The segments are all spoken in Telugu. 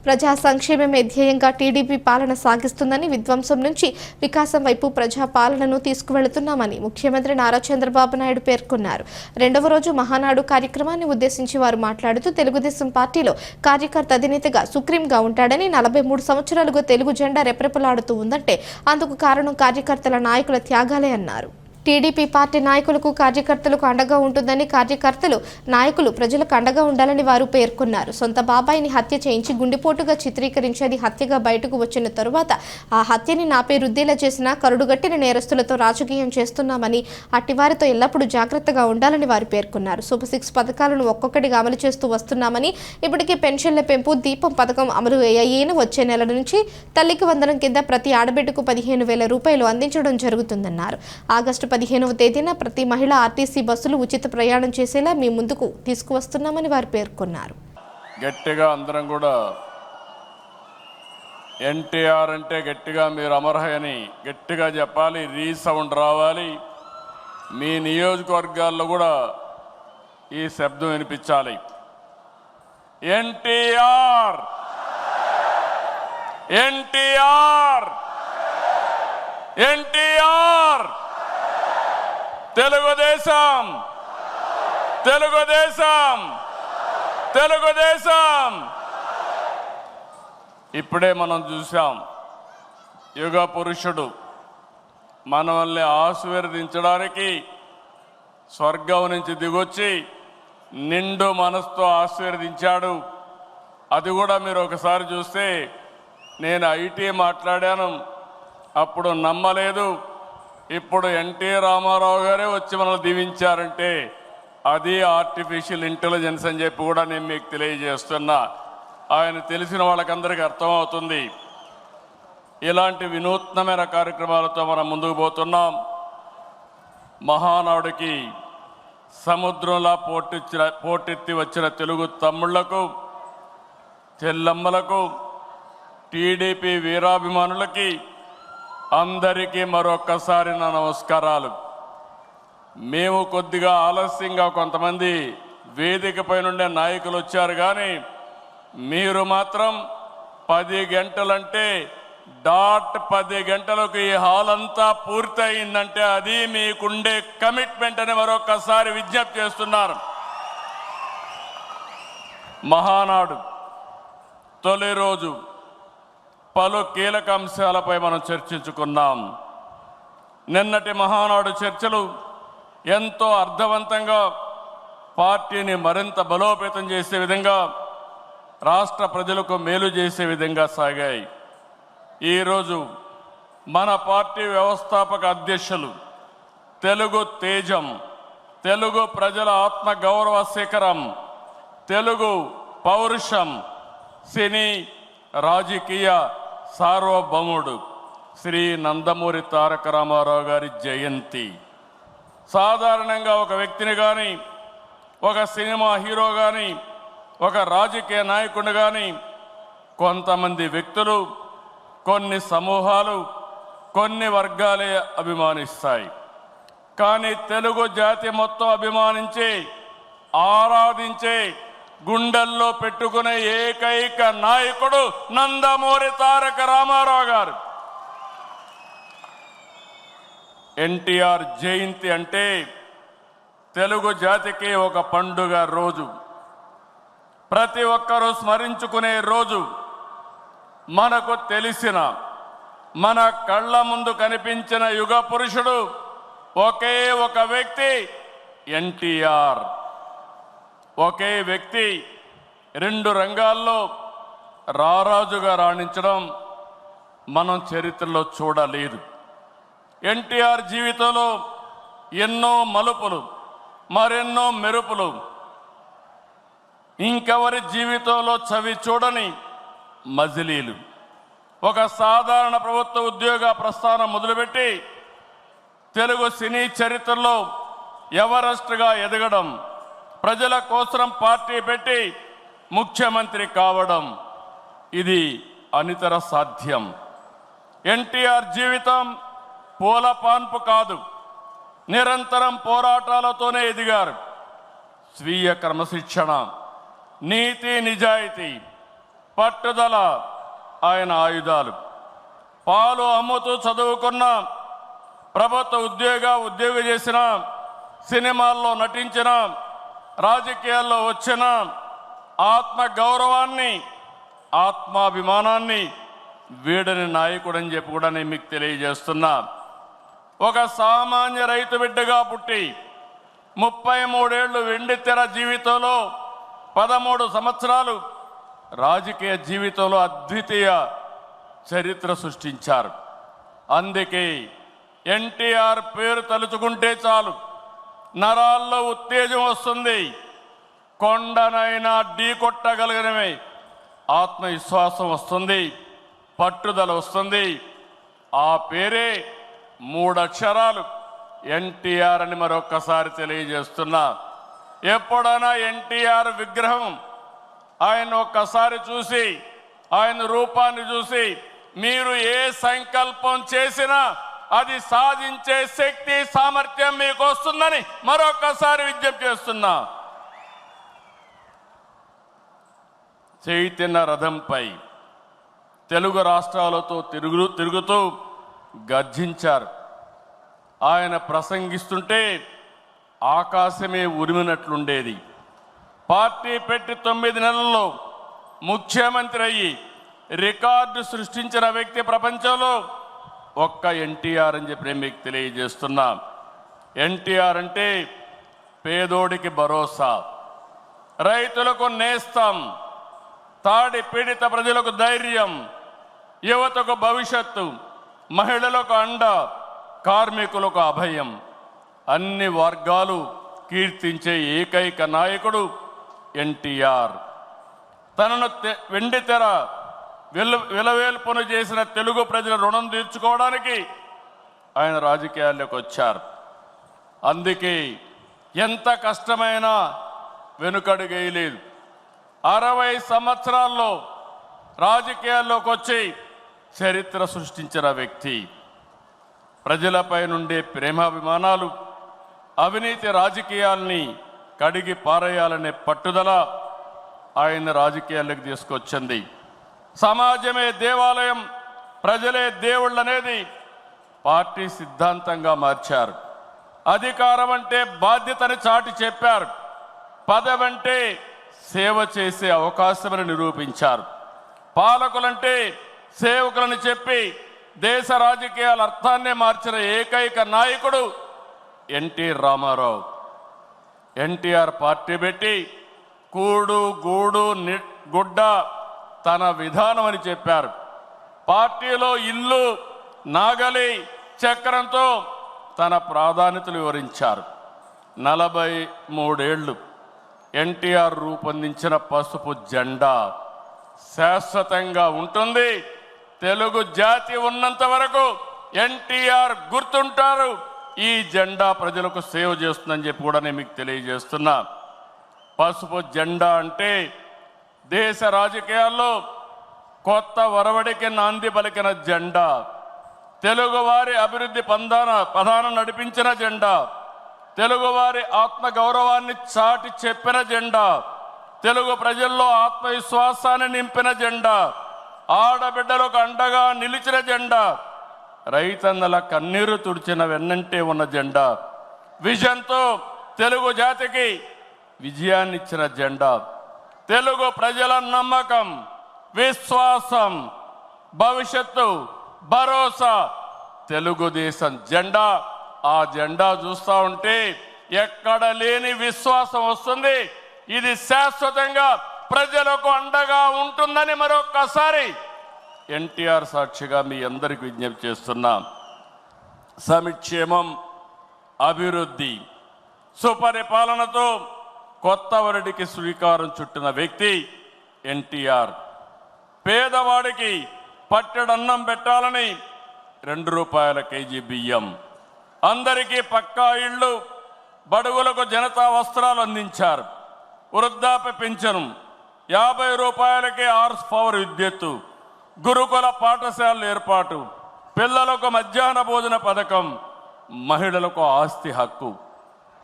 ప్రజా సంక్షేమమే ధ్యేయంగా టీడీపీ పాలన సాగిస్తుందని, విధ్వంసం నుంచి వికాసం వైపు ప్రజా పాలనను తీసుకువెళుతున్నామని ముఖ్యమంత్రి నారా చంద్రబాబు నాయుడు పేర్కొన్నారు. రెండవ రోజు మహానాడు కార్యక్రమాన్ని ఉద్దేశించి వారు మాట్లాడుతూ తెలుగుదేశం పార్టీలో కార్యకర్త అధినేతగా సుప్రీంగా ఉంటాడని, 43 సంవత్సరాలుగా తెలుగు జెండా రెపరెపలాడుతూ ఉందంటే అందుకు కారణం కార్యకర్తల నాయకుల త్యాగాలే అన్నారు. టీడీపీ పార్టీ నాయకులకు కార్యకర్తలకు అండగా ఉంటుందని, కార్యకర్తలు నాయకులు ప్రజలకు అండగా ఉండాలని వారు పేర్కొన్నారు. సొంత బాబాయిని హత్య చేయించి గుండెపోటుగా చిత్రీకరించి అది హత్యగా బయటకు వచ్చిన తరువాత ఆ హత్యని నాపై రుద్దేలా చేసిన కరుడుగట్టిన నేరస్తులతో రాజకీయం చేస్తున్నామని, అట్టివారితో ఎల్లప్పుడూ జాగ్రత్తగా ఉండాలని వారు పేర్కొన్నారు. సూపర్ 6 పథకాలను ఒక్కొక్కటిగా అమలు చేస్తూ వస్తున్నామని, ఇప్పటికే పెన్షన్ల పెంపు, దీపం పథకం అమలు అయ్యేను. వచ్చే నెల నుంచి తల్లికి వందనం కింద ప్రతి ఆడబిడ్డకు 15,000 రూపాయలు అందించడం జరుగుతుందన్నారు. ఆగస్టు 15వ తేదీన ప్రతి మహిళ ఆర్టీసీ బస్సులు ఉచిత ప్రయాణం చేసేలా మీ ముందుకు తీసుకువస్తున్నామని వారు పేర్కొన్నారు. గట్టిగా అందరం కూడా ఎన్టీఆర్ అంటే గట్టిగా మీరు అమర్హయని గట్టిగా చెప్పాలి, రీసౌండ్ రావాలి. మీ నియోజకవర్గాల్లో కూడా ఈ శబ్దం వినిపించాలి. ఎన్టీఆర్, ఎన్టీఆర్, ఎన్టీఆర్, తెలుగుదేశం, తెలుగుదేశం, తెలుగుదేశం. ఇప్పుడే మనం చూసాం, యుగ పురుషుడు మనల్ని ఆశీర్వదించడానికి స్వర్గం నుంచి దిగొచ్చి నిండు మనసుతో ఆశీర్వదించాడు. అది కూడా మీరు ఒకసారి చూస్తే, నేను ఐటీ మాట్లాడాను, అప్పుడు నమ్మలేదు. ఇప్పుడు ఎన్టీ రామారావు గారే వచ్చి మనల్ని దీవించారంటే అది ఆర్టిఫిషియల్ ఇంటెలిజెన్స్ అని చెప్పి కూడా నేను మీకు తెలియజేస్తున్నా. ఆయన తెలిసిన వాళ్ళకందరికీ అర్థమవుతుంది. ఇలాంటి వినూత్నమైన కార్యక్రమాలతో మనం ముందుకు పోతున్నాం. మహానాడుకి సముద్రంలా పోటెత్తి వచ్చిన తెలుగు తమ్ముళ్లకు, చెల్లమ్మలకు, టీడీపీ వీరాభిమానులకి అందరికీ మరొక్కసారి నా నమస్కారాలు. మేము కొద్దిగా ఆలస్యంగా కొంతమంది వేదికపై నుండే నాయకులు వచ్చారు, కానీ మీరు మాత్రం 10 గంటలంటే డాట్ 10 గంటలకు ఈ హాల్ అంతా పూర్తి అయిందంటే అది మీకుండే కమిట్మెంట్ అని మరొక్కసారి విజ్ఞప్తి చేస్తున్నారు. మహానాడు తొలి రోజు పలు కీలక అంశాలపై మనం చర్చించుకున్నాం. నిన్నటి మహానాడు చర్చలు ఎంతో అర్థవంతంగా పార్టీని మరింత బలోపేతం చేసే విధంగా, రాష్ట్ర ప్రజలకు మేలు చేసే విధంగా సాగాయి. ఈరోజు మన పార్టీ వ్యవస్థాపక అధ్యక్షులు, తెలుగు తేజం, తెలుగు ప్రజల ఆత్మ గౌరవ శిఖరం, తెలుగు పౌరుషం, సినీ రాజకీయ సార్వభౌముడు శ్రీ నందమూరి తారక రామారావు గారి జయంతి. సాధారణంగా ఒక వ్యక్తిని కానీ, ఒక సినిమా హీరో కానీ, ఒక రాజకీయ నాయకుడిని కానీ కొంతమంది వ్యక్తులు, కొన్ని సమూహాలు, కొన్ని వర్గాలే అభిమానిస్తాయి. కానీ తెలుగు జాతి మొత్తం అభిమానించే, ఆరాధించే, గుండెల్లో పెట్టుకునే ఏకైక నాయకుడు నందమూరి తారక రామారావు గారు. ఎన్టీఆర్ జయంతి అంటే తెలుగు జాతికి ఒక పండుగ రోజు, ప్రతి ఒక్కరూ స్మరించుకునే రోజు. మనకు తెలిసిన, మన కళ్ళ ముందు కనిపించిన యుగ పురుషుడు ఒకే ఒక వ్యక్తి, ఎన్టీఆర్. ఒకే వ్యక్తి 2 రంగాల్లో రారాజుగా రాణించడం మనం చరిత్రలో చూడలేదు. ఎన్టీఆర్ జీవితంలో ఎన్నో మలుపులు, మరెన్నో మెరుపులు, ఇంకెవరి జీవితంలో చవి చూడని మజిలీలు. ఒక సాధారణ ప్రభుత్వ ఉద్యోగ ప్రస్థానం మొదలుపెట్టి తెలుగు సినీ చరిత్రలో ఎవరెస్ట్గా ఎదగడం, ప్రజల కోసం పార్టీ పెట్టి ముఖ్యమంత్రి కావడం, ఇది అనితర సాధ్యం. ఎన్టీఆర్ జీవితం పూల పాన్పు కాదు, నిరంతరం పోరాటాలతోనే ఎదిగారు. స్వీయ క్రమశిక్షణ, నీతి నిజాయితీ, పట్టుదల ఆయన ఆయుధాలు. పాలు అమ్ముతూ చదువుకున్న, ప్రభుత్వ ఉద్యోగం చేసిన, సినిమాల్లో నటించిన, రాజకీయాల్లో వచ్చిన ఆత్మ గౌరవాన్ని, ఆత్మాభిమానాన్ని వీడని నాయకుడని చెప్పి కూడా నేను మీకు తెలియజేస్తున్నా. ఒక సామాన్య రైతు బిడ్డగా పుట్టి 33 ఏళ్ళు వెండితెర జీవితంలో 13 సంవత్సరాలు రాజకీయ జీవితంలో అద్వితీయ చరిత్ర సృష్టించారు. అందుకే ఎన్టీఆర్ పేరు తలుచుకుంటే చాలు నరాల్లో ఉత్తేజం వస్తుంది. కొండనైనా ఢీ కొట్టగలిగినమే ఆత్మవిశ్వాసం వస్తుంది, పట్టుదల వస్తుంది. ఆ పేరే 3 అక్షరాలు ఎన్టీఆర్ అని మరొక్కసారి తెలియజేస్తున్నా. ఎప్పుడైనా ఎన్టీఆర్ విగ్రహం ఆయన ఒక్కసారి చూసి, ఆయన రూపాన్ని చూసి మీరు ఏ సంకల్పం చేసినా అది సాధించే శక్తి, సామర్థ్యం మీకు వస్తుందని మరొక్కసారి విజ్ఞప్తి చేస్తున్నా. చైతన్య రథంపై తెలుగు రాష్ట్రాలతో తిరుగుతూ గర్జించారు. ఆయన ప్రసంగిస్తుంటే ఆకాశమే ఉరిమినట్లుండేది. పార్టీ పెట్టి 9 నెలల్లో ముఖ్యమంత్రి అయ్యి రికార్డు సృష్టించిన వ్యక్తి ప్రపంచంలో ఒక్క ఎన్టీఆర్ అని చెప్పి నేను మీకు తెలియజేస్తున్నా. ఎన్టీఆర్ అంటే పేదోడికి భరోసా, రైతులకు నేస్తం, తాడి పీడిత ప్రజలకు ధైర్యం, యువతకు భవిష్యత్తు, మహిళలకు అండ, కార్మికులకు అభయం. అన్ని వర్గాలు కీర్తించే ఏకైక నాయకుడు ఎన్టీఆర్. తనను వెండితెర విలవేల్పును చేసిన తెలుగు ప్రజల రుణం తీర్చుకోవడానికి ఆయన రాజకీయాల్లోకి వచ్చారు. అందుకే ఎంత కష్టమైనా వెనుకడుగేయలేదు. 60 సంవత్సరాల్లో రాజకీయాల్లోకి వచ్చి చరిత్ర సృష్టించిన వ్యక్తి. ప్రజలపై నుండే ప్రేమాభిమానాలు, అవినీతి రాజకీయాల్ని కడిగి పారేయాలనే పట్టుదల ఆయన రాజకీయాల్లోకి తీసుకొచ్చింది. సమాజమే దేవాలయం, ప్రజలే దేవుళ్ళు అనేది పార్టీ సిద్ధాంతంగా మార్చారు. అధికారం అంటే బాధ్యతని చాటి చెప్పారు. పదవంటే సేవ చేసే అవకాశమని నిరూపించారు. పాలకులంటే సేవకులని చెప్పి దేశ రాజకీయాల అర్థాన్నే మార్చిన ఏకైక నాయకుడు ఎన్టీ రామారావు. ఎన్టీఆర్ పార్టీ పెట్టి కూడు గూడు గుడ్డ తన విధానం అని చెప్పారు. పార్టీలో ఇల్లు, నాగలి, చక్రంతో తన ప్రాధాన్యతలు వివరించారు. 43 ఏళ్ళు ఎన్టీఆర్ రూపొందించిన పసుపు జెండా శాశ్వతంగా ఉంటుంది. తెలుగు జాతి ఉన్నంత వరకు ఎన్టీఆర్ గుర్తుంటారు. ఈ జెండా ప్రజలకు సేవ చేస్తుందని చెప్పి కూడా నేను మీకు తెలియజేస్తున్నా. పసుపు జెండా అంటే దేశ రాజకీయాల్లో కొత్త ఒరవడికి నాంది పలికిన జెండా, తెలుగువారి అభివృద్ధి పదాన నడిపించిన జెండా, తెలుగువారి ఆత్మ గౌరవాన్ని చాటి చెప్పిన జెండా, తెలుగు ప్రజల్లో ఆత్మవిశ్వాసాన్ని నింపిన జెండా, ఆడబిడ్డలకు అండగా నిలిచిన జెండా, రైతన్నల కన్నీరు తుడిచిన వెన్నంటే ఉన్న జెండా, విజన్తో తెలుగు జాతికి విజయాన్నిచ్చిన జెండా, తెలుగు ప్రజల నమ్మకం, విశ్వాసం, భవిష్యత్తు, భరోసా తెలుగుదేశం జెండా. ఆ జెండా చూస్తూ ఉంటే ఎక్కడ లేని విశ్వాసం వస్తుంది. ఇది శాశ్వతంగా ప్రజలకు అండగా ఉంటుందని మరొక్కసారి ఎన్టీఆర్ సాక్షిగా మీ అందరికి విజ్ఞప్తి చేస్తున్నాం. సంక్షేమం, అభివృద్ధి, సుపరిపాలనతో కొత్త వరడికి శ్రీకారం చుట్టిన వ్యక్తి ఎన్టీఆర్. పేదవాడికి పట్టెడన్నం పెట్టాలని 2 రూపాయల కేజీ బియ్యం, అందరికీ పక్కా ఇళ్ళు, బడుగులకు జనతా వస్త్రాలు అందించారు. వృద్ధాప్య పింఛను, 50 రూపాయలకే హార్స్ పవర్ విద్యుత్తు, గురుకుల పాఠశాలల ఏర్పాటు, పిల్లలకు మధ్యాహ్న భోజన పథకం, మహిళలకు ఆస్తి హక్కు,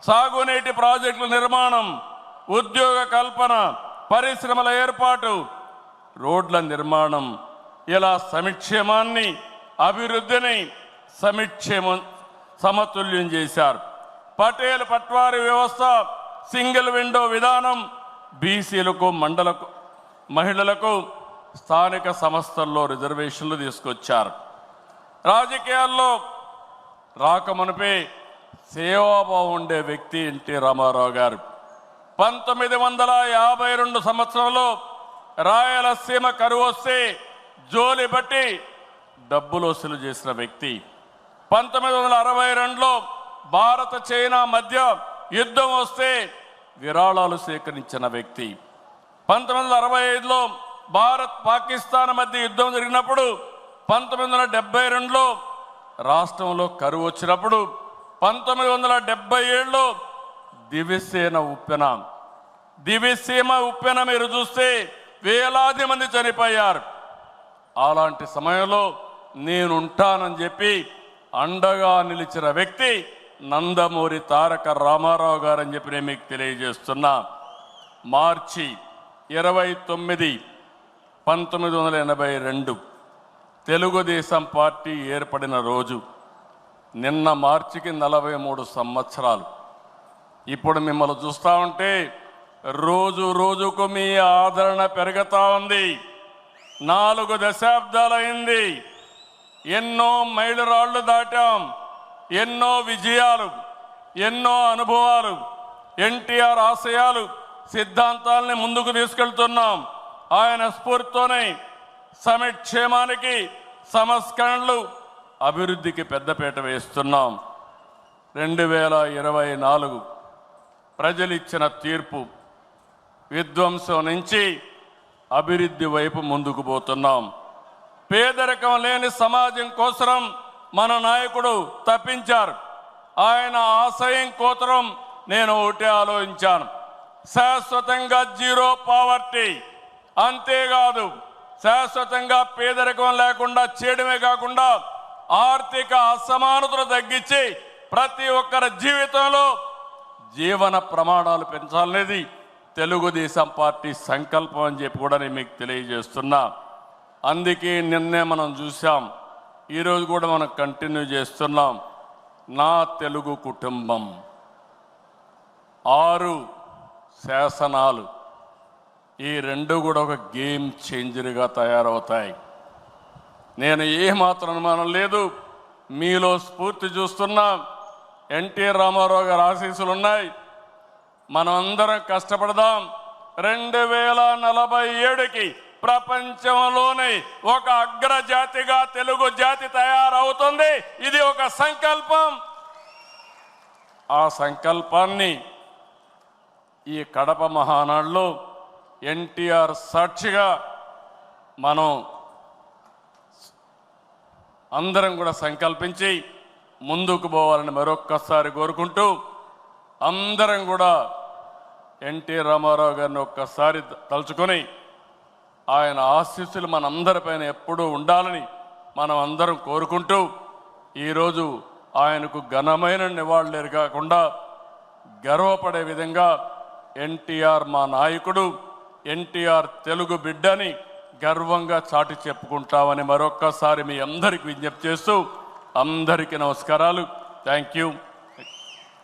సాగునీటి ప్రాజెక్టుల నిర్మాణం, ఉద్యోగ కల్పన, పరిశ్రమల ఏర్పాటు, రోడ్ల నిర్మాణం, ఇలా సంక్షేమాన్ని అభివృద్ధిని సమతుల్యం చేశారు. పటేల్ పట్వారీ వ్యవస్థ, సింగిల్ విండో విధానం, బీసీలకు మహిళలకు స్థానిక సంస్థల్లో రిజర్వేషన్లు తీసుకొచ్చారు. రాజకీయాల్లో రాకమునిపే సేవాభావం ఉండే వ్యక్తి ఎన్టీ రామారావు గారు. 1952 సంవత్సరంలో రాయలసీమ కరువు వస్తే జోలి బట్టి డబ్బులు వసూలు చేసిన వ్యక్తి. 1962లో భారత చైనా మధ్య యుద్ధం వస్తే విరాళాలు సేకరించిన వ్యక్తి. 1965లో భారత్ పాకిస్తాన్ మధ్య యుద్ధం జరిగినప్పుడు 1972లో రాష్ట్రంలో కరువు వచ్చినప్పుడు 1977లో దివిసీమ ఉప్పెన మీరు చూస్తే వేలాది మంది చనిపోయారు. అలాంటి సమయంలో నేనుంటానని చెప్పి అండగా నిలిచిన వ్యక్తి నందమూరి తారక రామారావు గారని చెప్పి నేను మీకు తెలియజేస్తున్నా. మార్చి 29, 1982 తెలుగుదేశం పార్టీ ఏర్పడిన రోజు. నిన్న మార్చికి 43 సంవత్సరాలు. ఇప్పుడు మిమ్మల్ని చూస్తూ ఉంటే రోజు రోజుకు మీ ఆదరణ పెరుగుతూ ఉంది. 4 దశాబ్దాలైంది. ఎన్నో మైలురాళ్లు దాటాం, ఎన్నో విజయాలు, ఎన్నో అనుభవాలు. ఎన్టీఆర్ ఆశయాలు, సిద్ధాంతాలని ముందుకు తీసుకెళ్తున్నాం. ఆయన స్ఫూర్తితోనే సంక్షేమానికి, సంస్కరణలు, అభివృద్ధికి పెద్దపీట వేస్తున్నాం. 2024 ప్రజలిచ్చిన తీర్పు, విధ్వంసం నుంచి అభివృద్ధి వైపు ముందుకు పోతున్నాం. పేదరికం లేని సమాజం కోసం మన నాయకుడు తప్పించారు. ఆయన ఆశయం కోసం నేను ఒకటే ఆలోచించాను, శాశ్వతంగా జీరో పావర్టీ. అంతేకాదు, శాశ్వతంగా పేదరికం లేకుండా చేయడమే కాకుండా ఆర్థిక అసమానతలు తగ్గించి ప్రతి ఒక్కరి జీవితంలో జీవన ప్రమాణాలు పెంచాలనేది తెలుగుదేశం పార్టీ సంకల్పం అని చెప్పి కూడా నేను మీకు తెలియజేస్తున్నా. అందుకే నిన్నే మనం చూసాం, ఈరోజు కూడా మనం కంటిన్యూ చేస్తున్నాం. నా తెలుగు కుటుంబం, 6 శాసనాలు, ఈ 2 కూడా ఒక గేమ్ చేంజర్గా తయారవుతాయి. నేను ఏమాత్రం అనుమానం లేదు, మీలో స్ఫూర్తి చూస్తున్నా. ఎన్టీ రామారావు గారి ఆశీస్సులు ఉన్నాయి. మనం అందరం కష్టపడదాం. 2047కి ప్రపంచంలోనే ఒక అగ్రజాతిగా తెలుగు జాతి తయారవుతుంది. ఇది ఒక సంకల్పం. ఆ సంకల్పాన్ని ఈ కడప మహానాడులో ఎన్టీఆర్ సాక్షిగా మనం అందరం కూడా సంకల్పించి ముందుకు పోవాలని మరొక్కసారి కోరుకుంటూ, అందరం కూడా ఎన్టీ రామారావు గారిని ఒక్కసారి తలుచుకొని ఆయన ఆశీస్సులు మనందరిపైన ఎప్పుడూ ఉండాలని మనం అందరం కోరుకుంటూ, ఈరోజు ఆయనకు ఘనమైన నివాళులు కాకుండా గర్వపడే విధంగా ఎన్టీఆర్ మా నాయకుడు, ఎన్టీఆర్ తెలుగు బిడ్డని గర్వంగా చాటి చెప్పుకుంటామని మరొక్కసారి మీ అందరికి విజ్ఞప్తి చేస్తూ అందరికీ నమస్కారాలు. Thank you.